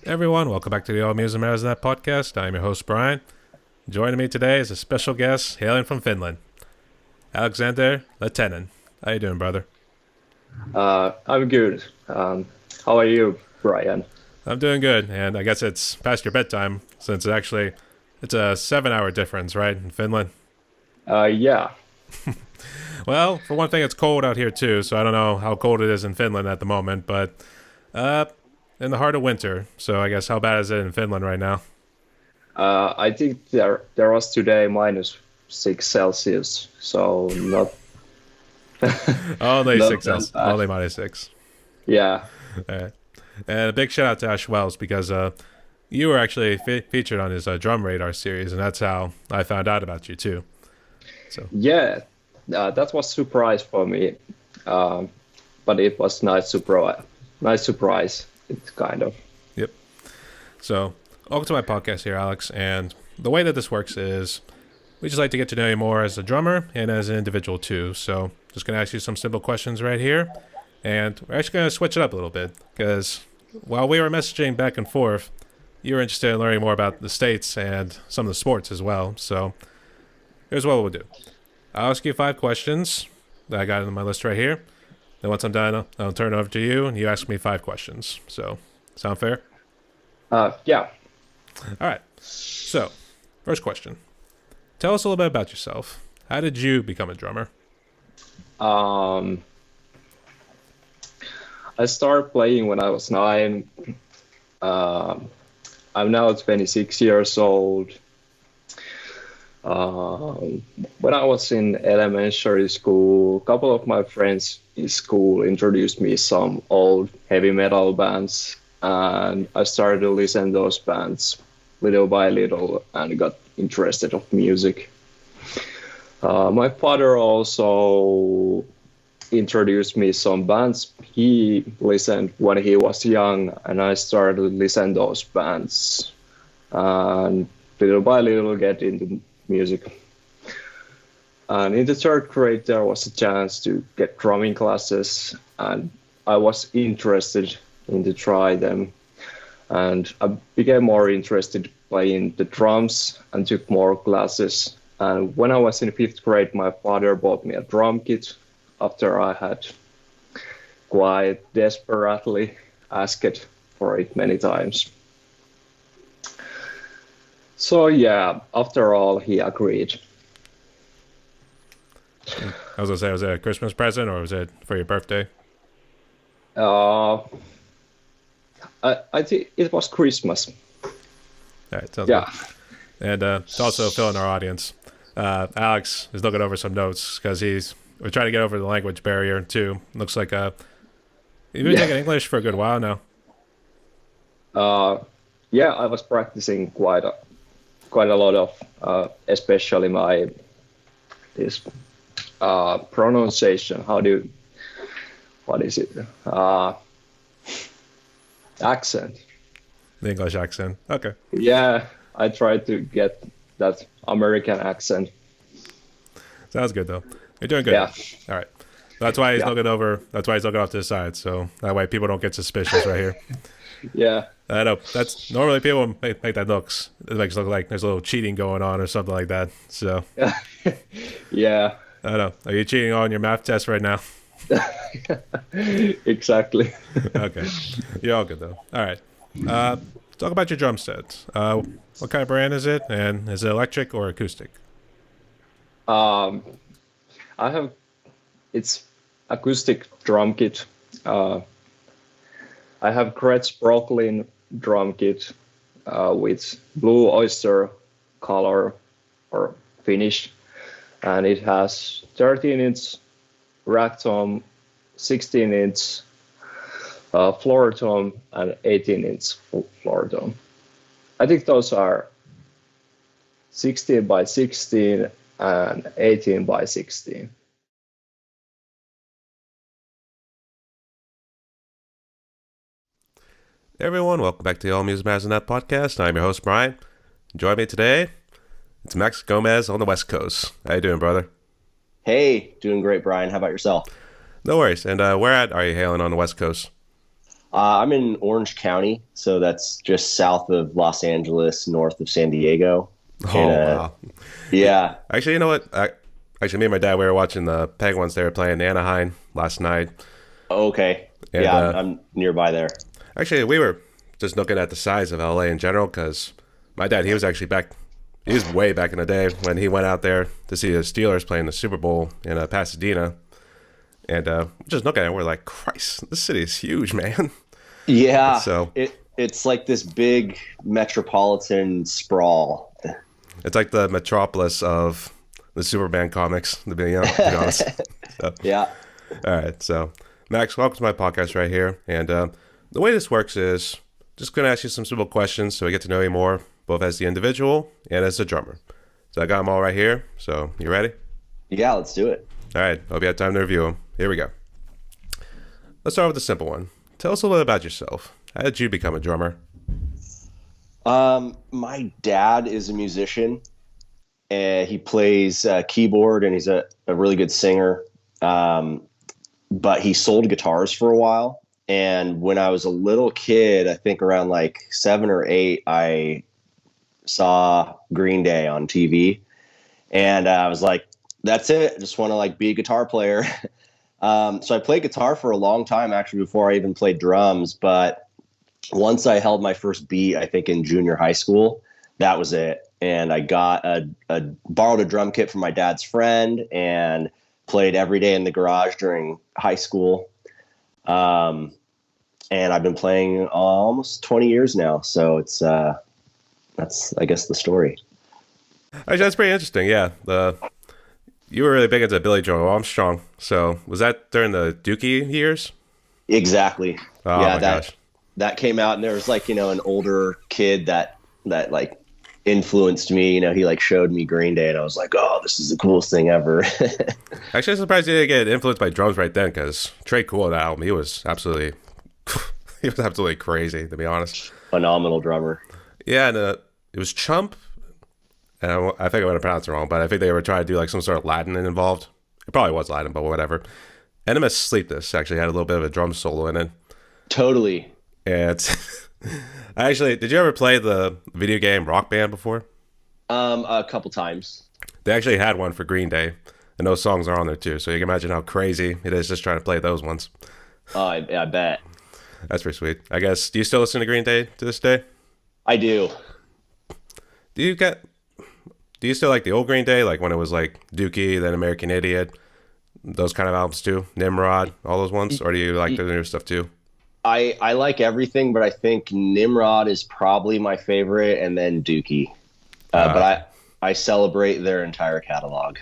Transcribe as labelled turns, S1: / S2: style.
S1: Everyone, welcome back to the All Music Matters Net podcast. I'm your host, Brian. Joining me today is a special guest hailing from Finland, Alexander Lehtinen. How you doing, brother?
S2: I'm good. How are you, Brian?
S1: I'm doing good, and I guess it's past your bedtime since it's a 7-hour difference, right, in Finland?
S2: Yeah.
S1: Well, for one thing, it's cold out here too, so I don't know how cold it is in Finland at the moment, but uh, in the heart of winter. So I guess how bad is it in Finland right now?
S2: I think there was today -6 Celsius, so not
S1: Only
S2: not
S1: six
S2: that
S1: else,
S2: bad.
S1: only -6.
S2: Yeah.
S1: All right. And a big shout out to Ash Wells because you were actually featured on his Drum Radar series, and that's how I found out about you too. So,
S2: Yeah. That was surprise for me, but it was nice surprise. Nice surprise. It's kind of.
S1: yep. So, welcome to my podcast here, Alex. And the way that this works is we just like to get to know you more as a drummer and as an individual too. So, just going to ask you some simple questions right here. And we're actually going to switch it up a little bit because while we were messaging back and forth, you were interested in learning more about the states and some of the sports as well. So, here's what we'll do. I'll ask you 5 questions that I got on my list right here. Then once I'm done, I'll turn it over to you, and you ask me 5 questions. So, sound fair?
S2: Yeah.
S1: All right. So, first question. Tell us a little bit about yourself. How did you become a drummer?
S2: Um, I started playing when I was 9. Um, I'm now 26 years old. When I was in elementary school, a couple of my friends in school introduced me some old heavy metal bands, and I started to listen to those bands little by little and got interested of music. My father also introduced me some bands he listened when he was young, and I started to listen to those bands and little by little get into music. And in the 3rd grade, there was a chance to get drumming classes, and I was interested in to try them. And I became more interested playing the drums and took more classes. And when I was in 5th grade, my father bought me a drum kit after I had quite desperately asked for it many times. So yeah, after all, he agreed.
S1: I was going to say, was it a Christmas present or was it for your birthday?
S2: Uh, I think it was Christmas.
S1: All right, sounds good.
S2: Yeah,
S1: And to also fill in our audience, Alex is looking over some notes because we're trying to get over the language barrier too. Looks like you've been taking English for a good while now.
S2: yeah, I was practicing quite a lot of, especially my this pronunciation. What is it? Accent.
S1: The English accent. Okay.
S2: Yeah, I tried to get that American accent.
S1: Sounds good though. You're doing good.
S2: Yeah,
S1: All right. That's why he's
S2: yeah,
S1: looking over. That's why he's looking off to the side. So that way people don't get suspicious right here.
S2: yeah,
S1: I know. That's normally people make that looks. It makes it look like there's a little cheating going on or something like that. So
S2: yeah,
S1: I don't know. Are you cheating on your math test right now?
S2: exactly.
S1: Okay. You're all good though. All right. Uh, talk about your drum set. What kind of brand is it? And is it electric or acoustic?
S2: Um, I have it's acoustic drum kit. Uh, I have Gretsch Brooklyn drum kit with blue oyster color or finish, and it has 13-inch rack tom, 16-inch floor tom, and 18-inch floor tom. I think those are 16 by 16 and 18 by 16.
S1: Hey everyone, welcome back to the All Music Matters Net podcast. I'm your host Brian. Join me today. It's Max Gomez on the West Coast. How you doing, brother?
S3: Hey, doing great, Brian. How about yourself?
S1: No worries. And where at are you hailing on the West Coast?
S3: I'm in Orange County, so that's just south of Los Angeles, north of San Diego. And
S1: Oh wow.
S3: yeah,
S1: Actually, you know what? Actually, me and my dad we were watching the Penguins. They were playing Anaheim last night,
S3: okay,
S1: and
S3: yeah, I'm nearby there.
S1: actually we were just looking at the size of LA in general because my dad he was actually back. He was way back in the day when he went out there to see the Steelers playing the Super Bowl in Pasadena, and just looking at it, we're like, Christ, this city is huge, man.
S3: Yeah,
S1: So
S3: it's like this big metropolitan sprawl.
S1: it's like the metropolis of the Superman comics, to be honest. So,
S3: Yeah,
S1: all right, so Max, welcome to my podcast right here. And the way this works is just going to ask you some simple questions so we get to know you more, both as the individual and as the drummer. So I got them all right here. So you ready?
S3: yeah, let's do it.
S1: All right, hope you had time to review them. Here we go. Let's start with a simple one. Tell us a little bit about yourself. How did you become a drummer?
S3: My dad is a musician, and he plays keyboard, and he's a really good singer. But he sold guitars for a while. And when I was a little kid, I think around like 7 or 8, I saw Green Day on TV, and I was like, "That's it! I just want to like be a guitar player." So I played guitar for a long time, actually, before I even played drums. But once I held my first beat, I think in junior high school, that was it. And I got borrowed a drum kit from my dad's friend and played every day in the garage during high school. And I've been playing almost 20 years now. So it's that's, I guess, the story.
S1: Actually, that's pretty interesting. Yeah, you were really big into Billy Joel Armstrong. So was that during the Dookie years?
S3: Exactly.
S1: Oh
S3: Yeah,
S1: my gosh.
S3: that came out, and there was like, an older kid that like influenced me. He like showed me Green Day, and I was like, oh, this is the coolest thing ever.
S1: Actually, I'm surprised you didn't get influenced by drums right then, because Trey Cool, that album, he was absolutely, he was absolutely crazy, to be honest.
S3: Phenomenal drummer.
S1: Yeah, and it was Chump, and I think I'm going to pronounce it wrong, but I think they were trying to do like some sort of Latin involved. It probably was Latin, but whatever. NMS Sleep This actually had a little bit of a drum solo in it.
S3: Totally.
S1: And actually, did you ever play the video game Rock Band before?
S3: A couple times.
S1: They actually had one for Green Day, and those songs are on there too. So you can imagine how crazy it is just trying to play those ones.
S3: Oh, I bet.
S1: That's pretty sweet. I guess. Do you still listen to Green Day to this day?
S3: I do.
S1: Do you get? Do you still like the old Green Day, like when it was like Dookie, then American Idiot, those kind of albums too, Nimrod, all those ones, or do you like the new stuff too?
S3: I like everything, but I think Nimrod is probably my favorite, and then Dookie. But I celebrate their entire catalog.